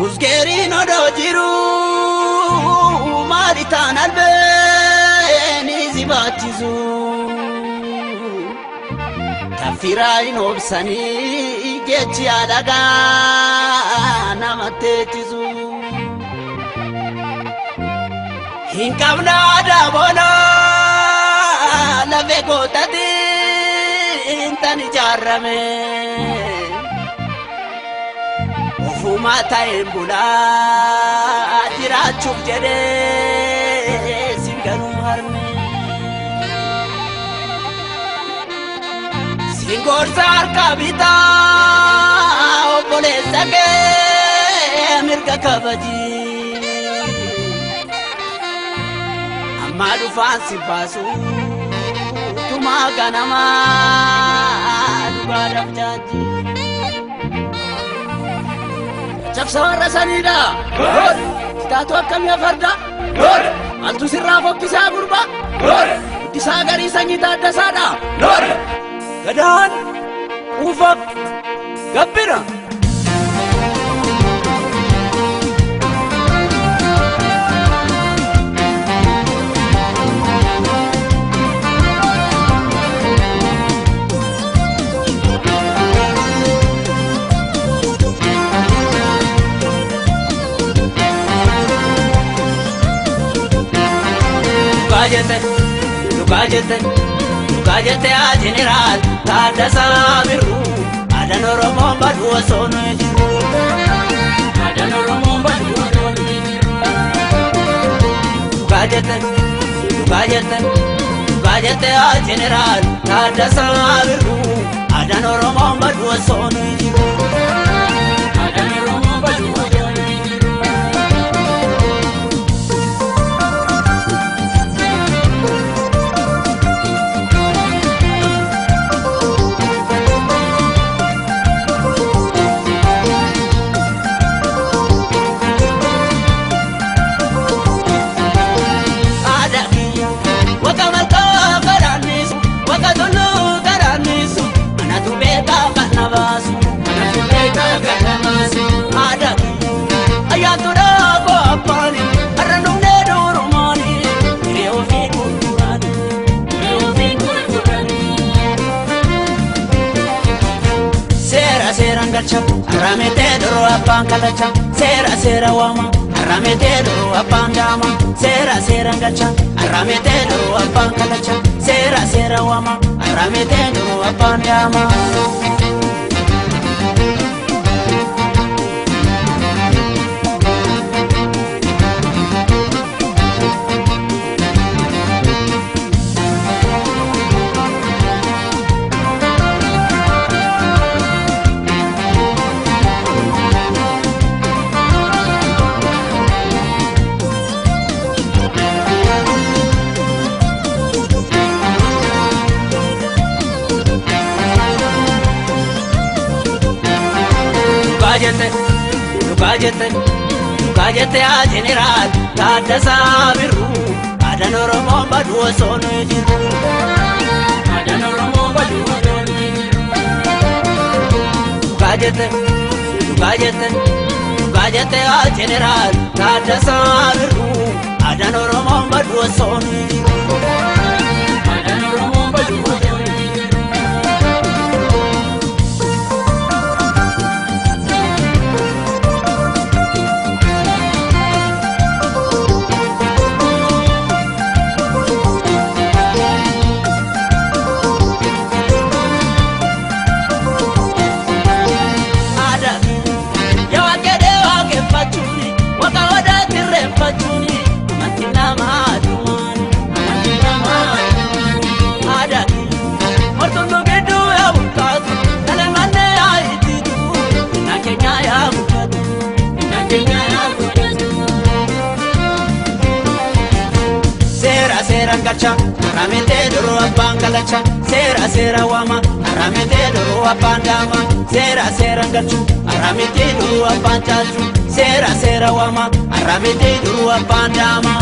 Uzgerin odojiru maritan albeni zibatizu Tafirain obsani gechi adaga namatetizu Hinkabna adabona la vegotati intani jarrame Ofumata embula tirachuk jede singaru harme Singor sar kabita opole sake mirga kabaji Amadu fansi basu tumaga nama dugadam jaji Chapsawara sanida gol Tatu akkam ya farda gol Altu sirra fokkisa gurba gol Disa gari sanyita dasada gol Gadan ufak gabbira Lukajete a general Tadasa biru Adan Oromo badu sono jiru Adan Oromo badu sono jiru Lukajete a general Tadasa biru Adan Oromo badu sono jiru Adan Oromo badu sono jiru Aramete duro apang kalacha sera wama Aramete duro apang dama sera ngacha Aramete duro apang kalacha sera wama Aramete duro apang dama Lukajete a general Tadasa biru Adan Oromo badu sono jiru Adan Oromo badu sono jiru Lukajete a general Tadasa biru Adan Oromo badu sono jiru Adan Oromo badu sono jiru Aramete duro apang kalacha sera wama Aramete duro apang dama sera ngachu Aramete duro apang chachu sera wama Aramete duro apang dama